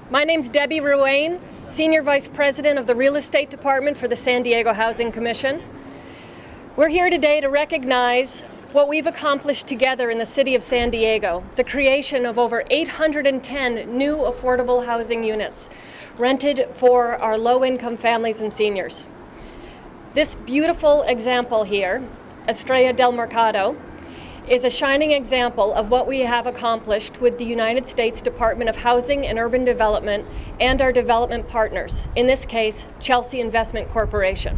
My name's Debbie Ruane, Senior Vice President of the Real Estate Department for the San Diego Housing Commission. We're here today to recognize what we've accomplished together in the city of San Diego, the creation of over 810 new affordable housing units rented for our low-income families and seniors. This beautiful example here, Estrella del Mercado, is a shining example of what we have accomplished with the United States Department of Housing and Urban Development and our development partners, in this case, Chelsea Investment Corporation.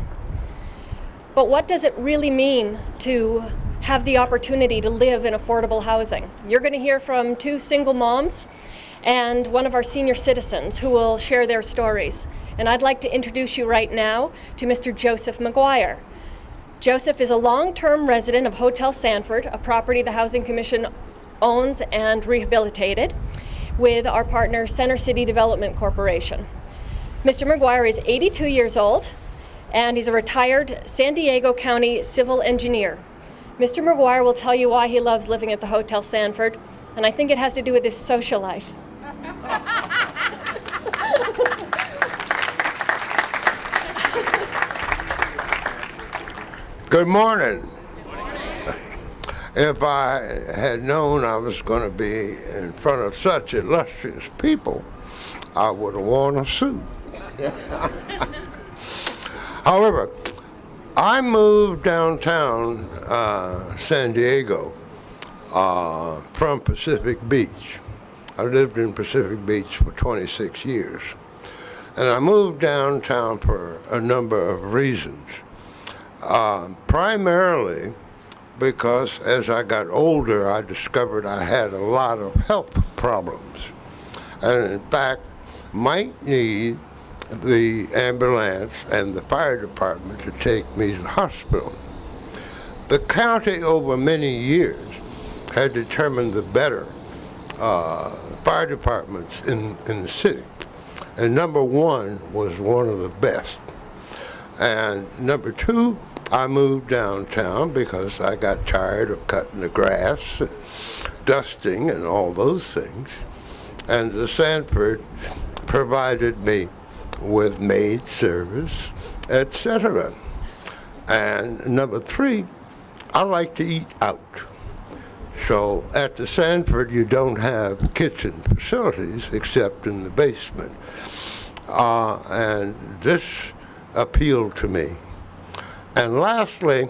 But what does it really mean to have the opportunity to live in affordable housing? You're going to hear from two single moms and one of our senior citizens who will share their stories. And I'd like to introduce you right now to Mr. Joseph Maguire. Joseph is a long-term resident of Hotel Sanford, a property the Housing Commission owns and rehabilitated with our partner Center City Development Corporation. Mr. Maguire is 82 years old and he's a retired San Diego County civil engineer. Mr. Maguire will tell you why he loves living at the Hotel Sanford, and I think it has to do with his social life. Good morning. If I had known I was going to be in front of such illustrious people, I would have worn a suit. However, I moved downtown San Diego from Pacific Beach. I lived in Pacific Beach for 26 years. And I moved downtown for a number of reasons. Primarily because as I got older, I discovered I had a lot of health problems. And in fact, might need the ambulance and the fire department to take me to the hospital. The county over many years had determined the better fire departments in the city. And number one was one of the best. And number two, I moved downtown because I got tired of cutting the grass, dusting, and all those things. And the Sanford provided me with maid service, etc. And number three, I like to eat out. So at the Sanford, you don't have kitchen facilities except in the basement. And this appealed to me. And lastly,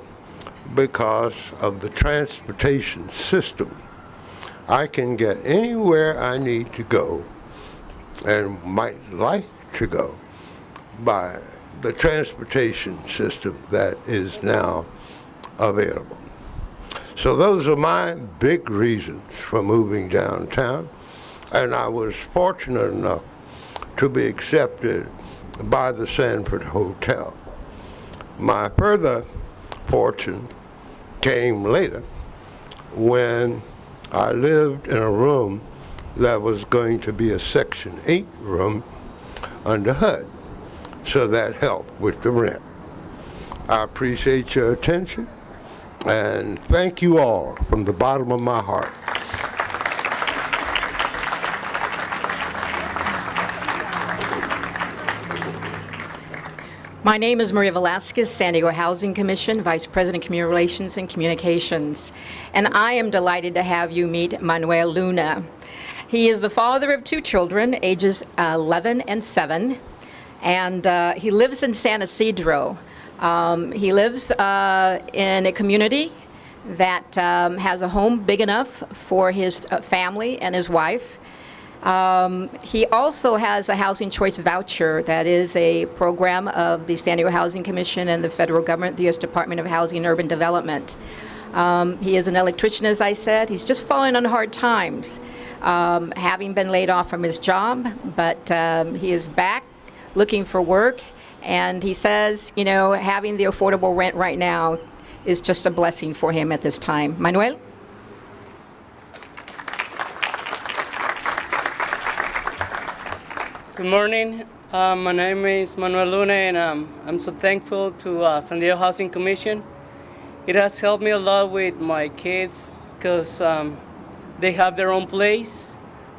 because of the transportation system, I can get anywhere I need to go and might like to go by the transportation system that is now available. So those are my big reasons for moving downtown, and I was fortunate enough to be accepted by the Sanford Hotel. My further fortune came later when I lived in a room that was going to be a Section 8 room under HUD, so that helped with the rent. I appreciate your attention, and thank you all from the bottom of my heart. My name is Maria Velasquez, San Diego Housing Commission, Vice President, Community Relations and Communications. And I am delighted to have you meet Manuel Luna. He is the father of two children, ages 11 and 7, and he lives in San Isidro. He lives in a community that has a home big enough for his family and his wife. He also has a housing choice voucher that is a program of the San Diego Housing Commission and the federal government, the U.S. Department of Housing and Urban Development. He is an electrician, as I said. He's just fallen on hard times, having been laid off from his job, but he is back looking for work, and he says, you know, having the affordable rent right now is just a blessing for him at this time. Manuel? Good morning. My name is Manuel Luna, and I'm so thankful to San Diego Housing Commission. It has helped me a lot with my kids because they have their own place.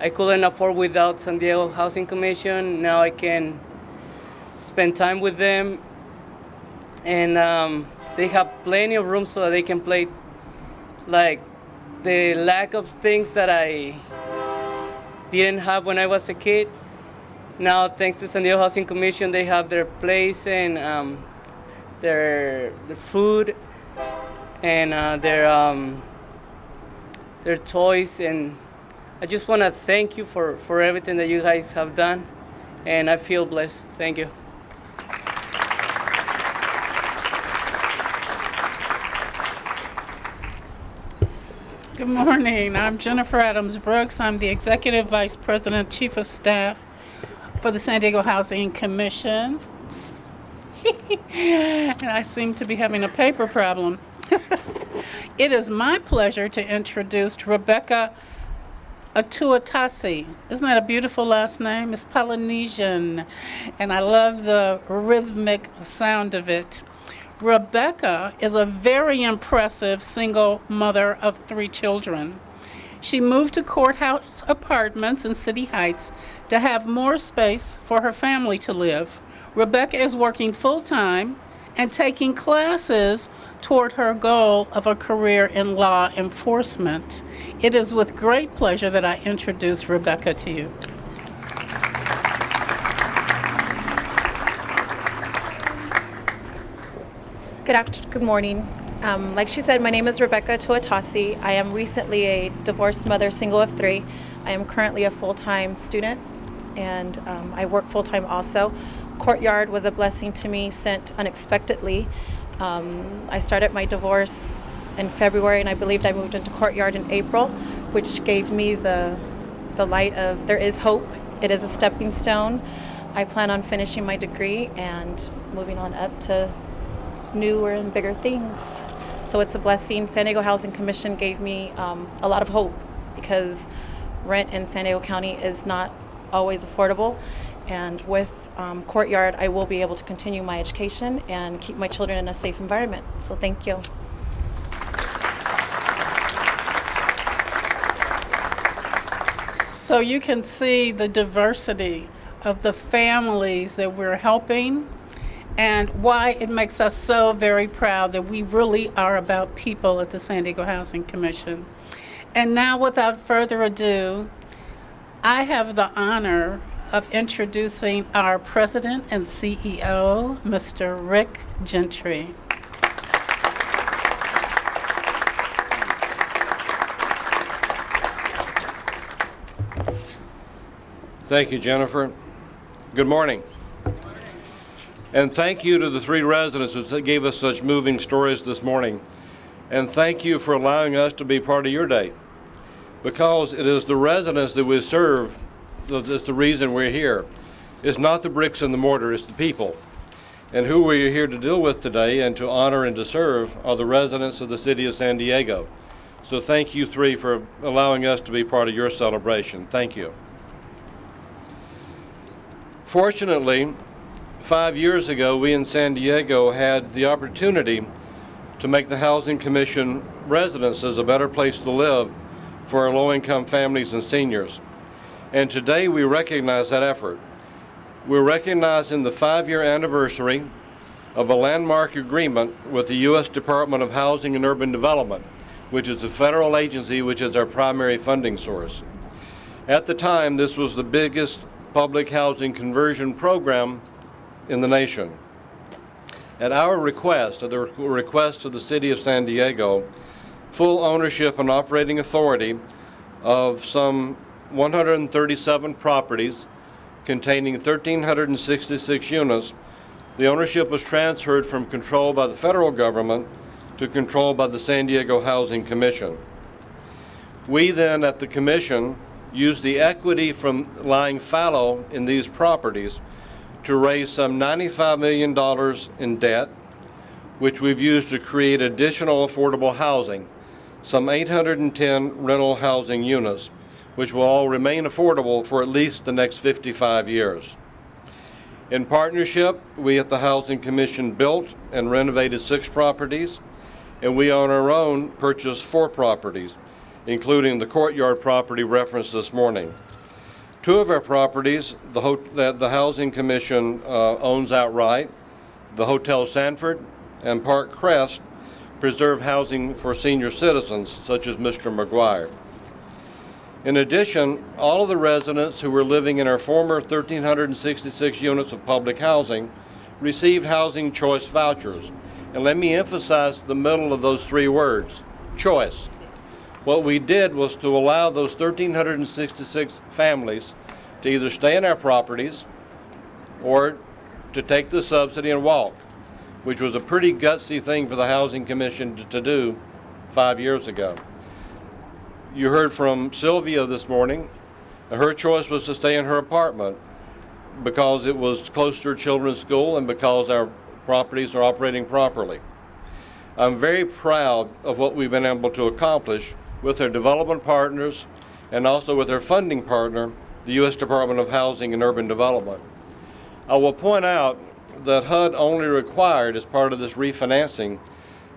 I couldn't afford without San Diego Housing Commission. Now I can spend time with them, and they have plenty of room so that they can play. Like the lack of things that I didn't have when I was a kid. Now, thanks to San Diego Housing Commission, they have their place and their food and their toys. And I just want to thank you for everything that you guys have done. And I feel blessed. Thank you. Good morning. I'm Jennifer Adams Brooks. I'm the Executive Vice President, Chief of Staff for the San Diego Housing Commission. And I seem to be having a paper problem. It is my pleasure to introduce Rebecca Atuatasi. Isn't that a beautiful last name? It's Polynesian, and I love the rhythmic sound of it. Rebecca is a very impressive single mother of 3 children. She moved to Courthouse Apartments in City Heights to have more space for her family to live. Rebecca is working full-time and taking classes toward her goal of a career in law enforcement. It is with great pleasure that I introduce Rebecca to you. Good morning. Like she said, my name is Rebecca Tuatasi. I am recently a divorced mother, single of 3. I am currently a full-time student, and I work full-time also. Courtyard was a blessing to me, sent unexpectedly. I started my divorce in February, and I believed I moved into Courtyard in April, which gave me the light of there is hope. It is a stepping stone. I plan on finishing my degree and moving on up to newer and bigger things. So it's a blessing. San Diego Housing Commission gave me a lot of hope, because rent in San Diego County is not always affordable. And with Courtyard, I will be able to continue my education and keep my children in a safe environment. So thank you. So you can see the diversity of the families that we're helping, and why it makes us so very proud that we really are about people at the San Diego Housing Commission. And now, without further ado, I have the honor of introducing our President and CEO, Mr. Rick Gentry. Thank you, Jennifer. Good morning. And thank you to the 3 residents who gave us such moving stories this morning. And thank you for allowing us to be part of your day, because it is the residents that we serve that's the reason we're here. It's not the bricks and the mortar, it's the people. And who we're here to deal with today and to honor and to serve are the residents of the city of San Diego. So thank you 3 for allowing us to be part of your celebration. Thank you. Fortunately, 5 years ago, we in San Diego had the opportunity to make the Housing Commission residences a better place to live for our low-income families and seniors. And today we recognize that effort. We're recognizing the 5-year anniversary of a landmark agreement with the U.S. Department of Housing and Urban Development, which is a federal agency which is our primary funding source. At the time, this was the biggest public housing conversion program in the nation. At our request, at the request of the City of San Diego, full ownership and operating authority of some 137 properties containing 1,366 units, the ownership was transferred from control by the federal government to control by the San Diego Housing Commission. We then, at the Commission, used the equity from lying fallow in these properties to raise some $95 million in debt, which we've used to create additional affordable housing, some 810 rental housing units, which will all remain affordable for at least the next 55 years. In partnership, we at the Housing Commission built and renovated 6 properties, and we on our own purchased 4 properties. including the courtyard property referenced this morning. Two of our properties that the Housing Commission owns outright, the Hotel Sanford and Park Crest, preserve housing for senior citizens such as Mr. Maguire. In addition, all of the residents who were living in our former 1,366 units of public housing received housing choice vouchers. And let me emphasize the middle of those three words, choice. What we did was to allow those 1,366 families to either stay in our properties or to take the subsidy and walk, which was a pretty gutsy thing for the Housing Commission to do 5 years ago. You heard from Sylvia this morning. Her choice was to stay in her apartment because it was close to her children's school and because our properties are operating properly. I'm very proud of what we've been able to accomplish with our development partners and also with our funding partner, the U.S. Department of Housing and Urban Development. I will point out that HUD only required, as part of this refinancing,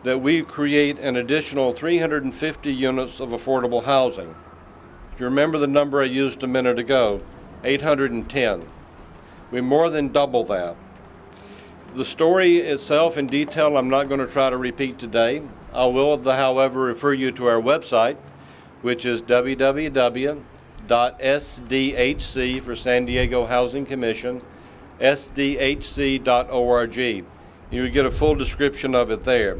that we create an additional 350 units of affordable housing. If you remember the number I used a minute ago, 810. We more than double that. The story itself in detail I'm not going to try to repeat today. I will, however, refer you to our website, which is www.sdhc for San Diego Housing Commission, sdhc.org. You will get a full description of it there.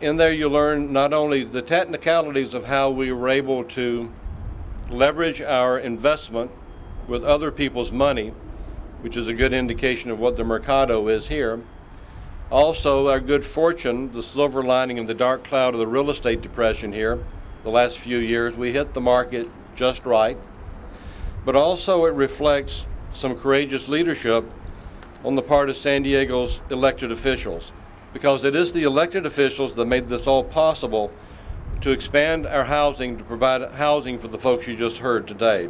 In there you learn not only the technicalities of how we were able to leverage our investment with other people's money, which is a good indication of what the mercado is here. Also, our good fortune, the silver lining in the dark cloud of the real estate depression here, the last few years, we hit the market just right. But also it reflects some courageous leadership on the part of San Diego's elected officials, because it is the elected officials that made this all possible to expand our housing, to provide housing for the folks you just heard today.